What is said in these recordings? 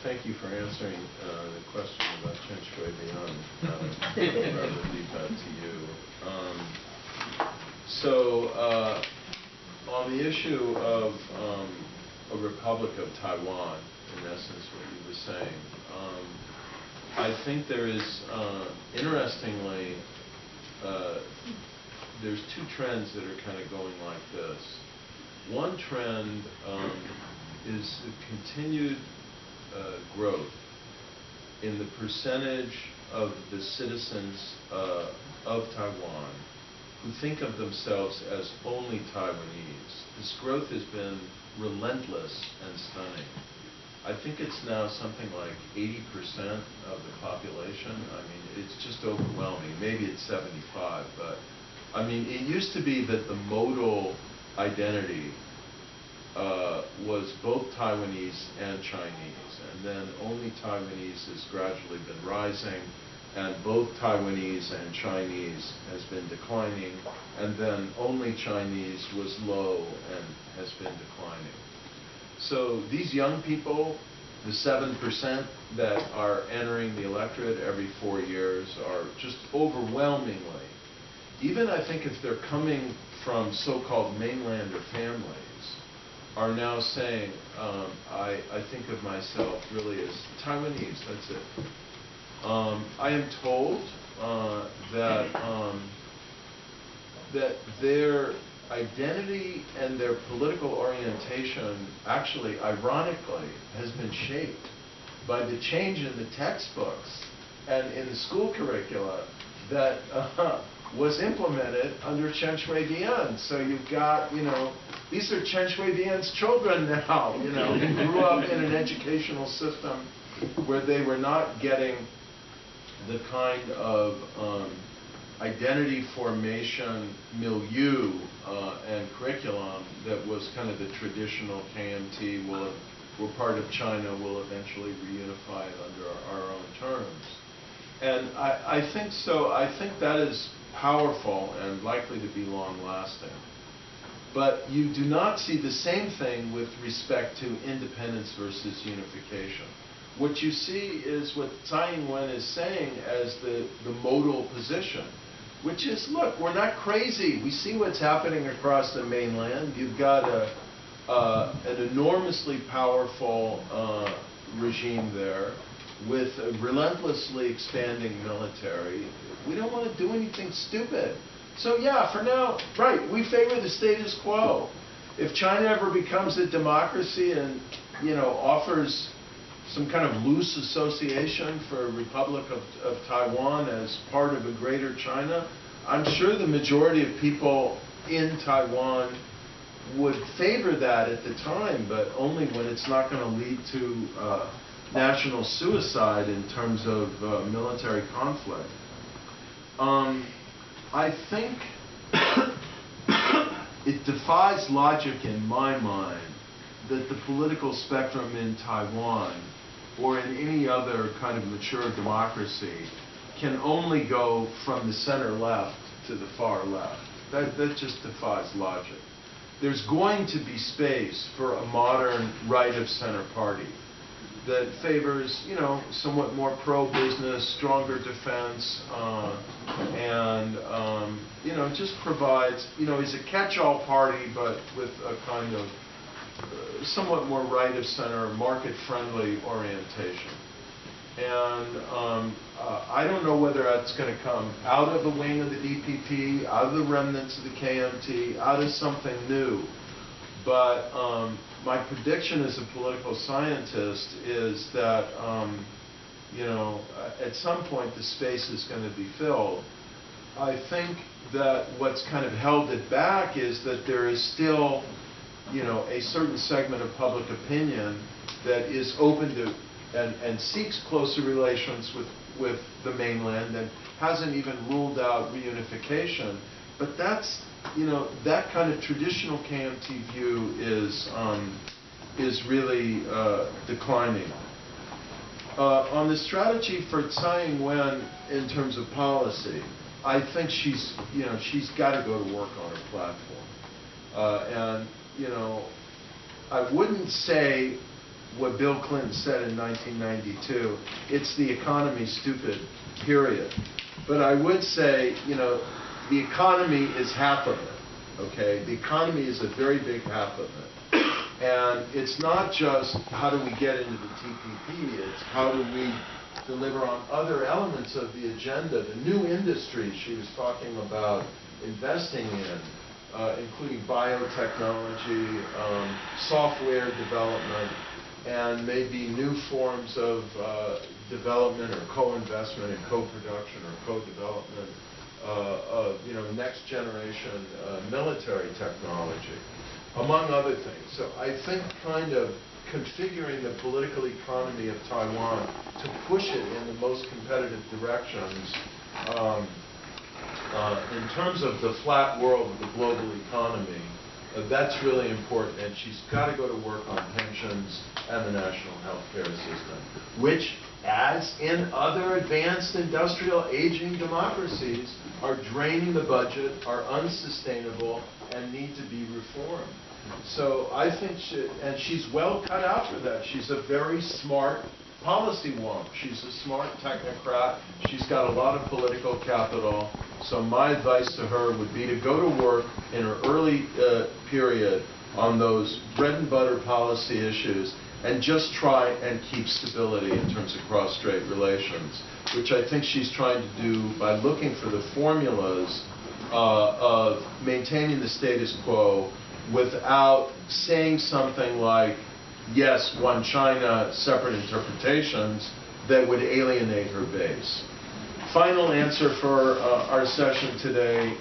thank you for answering the question about Chen Shui-bian. I'll leave that to you. On the issue of a Republic of Taiwan, in essence, what you were saying, I think there is, interestingly, there's two trends that are kind of going like this. One trend is the continued growth in the percentage of the citizens of Taiwan who think of themselves as only Taiwanese. This growth has been relentless and stunning. I think it's now something like 80% of the population. I mean, it's just overwhelming. Maybe it's 75, but I mean, it used to be that the modal identity was both Taiwanese and Chinese, and then only Taiwanese has gradually been rising, and both Taiwanese and Chinese has been declining, and then only Chinese was low and has been declining. So these young people, the 7% that are entering the electorate every 4 years, are just overwhelmingly, even I think if they're coming from so-called mainlander families, are now saying, I think of myself really as Taiwanese, that's it. I am told that their identity and their political orientation actually, ironically, has been shaped by the change in the textbooks and in the school curricula that was implemented under Chen Shui-bian. So you've got, these are Chen Shui-bian's children now, who grew up in an educational system where they were not getting the kind of identity formation milieu and curriculum that was kind of the traditional KMT. We're part of China, we'll eventually reunify it under our own terms. And I think so. I think that is powerful and likely to be long-lasting. But you do not see the same thing with respect to independence versus unification. What you see is what Tsai Ing-wen is saying as the modal position, which is, look, we're not crazy. We see what's happening across the mainland. You've got an enormously powerful regime there with a relentlessly expanding military. We don't want to do anything stupid. So yeah, for now, right, we favor the status quo. If China ever becomes a democracy and, offers some kind of loose association for a Republic of Taiwan as part of a greater China, I'm sure the majority of people in Taiwan would favor that at the time, but only when it's not going to lead to national suicide in terms of military conflict. I think it defies logic in my mind that the political spectrum in Taiwan or in any other kind of mature democracy can only go from the center left to the far left. That just defies logic. There's going to be space for a modern right-of-center party that favors, somewhat more pro-business, stronger defense, and, just provides, is a catch-all party, but with a kind of somewhat more right-of-center, market-friendly orientation. And I don't know whether that's going to come out of a wing of the DPP, out of the remnants of the KMT, out of something new. But my prediction as a political scientist is that, at some point the space is going to be filled. I think that what's kind of held it back is that there is still, a certain segment of public opinion that is open to and seeks closer relations with the mainland and hasn't even ruled out reunification. But that's, that kind of traditional KMT view is really declining. On the strategy for Tsai Ing-wen in terms of policy, I think she's got to go to work on her platform. And, I wouldn't say what Bill Clinton said in 1992. It's the economy stupid, period. But I would say, you know, the economy is half of it, okay? The economy is a very big half of it. And it's not just how do we get into the TPP, it's how do we deliver on other elements of the agenda, the new industries she was talking about investing in, including biotechnology, software development, and maybe new forms of development or co-investment and co-production or co-development of, you know, next generation military technology, among other things. So I think kind of configuring the political economy of Taiwan to push it in the most competitive directions in terms of the flat world of the global economy, that's really important. And she's got to go to work on pensions and the national health care system, which, as in other advanced industrial aging democracies, are draining the budget, are unsustainable, and need to be reformed. So I think she's well cut out for that. She's a very smart policy wonk. She's a smart technocrat. She's got a lot of political capital. So my advice to her would be to go to work in her early period on those bread and butter policy issues and just try and keep stability in terms of cross-strait relations, which I think she's trying to do by looking for the formulas of maintaining the status quo without saying something like, yes, one China, separate interpretations, that would alienate her base. Final answer for our session today,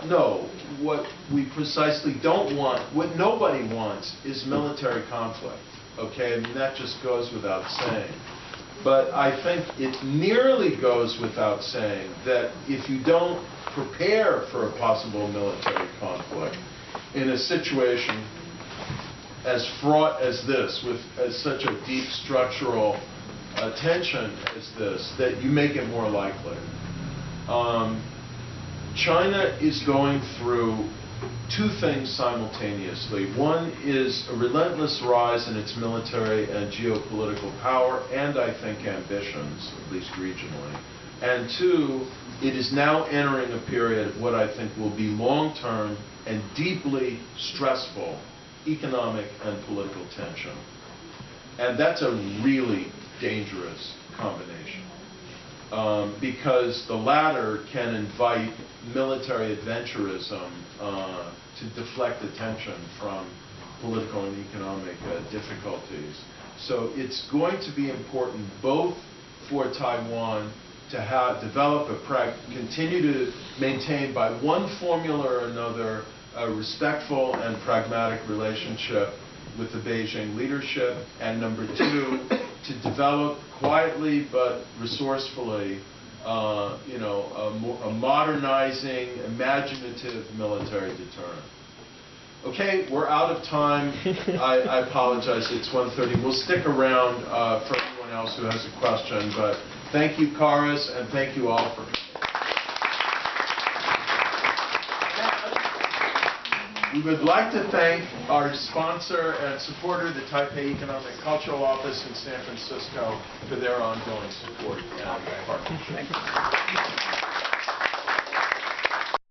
no. What we precisely don't want, what nobody wants, is military conflict. Okay, I mean, that just goes without saying. But I think it nearly goes without saying that if you don't prepare for a possible military conflict in a situation as fraught as this, with such a deep structural tension as this, that you make it more likely. China is going through two things simultaneously. One is a relentless rise in its military and geopolitical power, and I think ambitions, at least regionally. And two, it is now entering a period of what I think will be long-term and deeply stressful economic and political tension. And that's a really dangerous combination. Because the latter can invite military adventurism to deflect attention from political and economic difficulties. So it's going to be important both for Taiwan to develop continue to maintain by one formula or another a respectful and pragmatic relationship with the Beijing leadership, and number two, to develop quietly but resourcefully, a modernizing, imaginative military deterrent. Okay, we're out of time. I apologize. It's 1:30. We'll stick around for anyone else who has a question. But thank you, Kharis, and thank you all for coming. We would like to thank our sponsor and supporter, the Taipei Economic Cultural Office in San Francisco, for their ongoing support and partnership.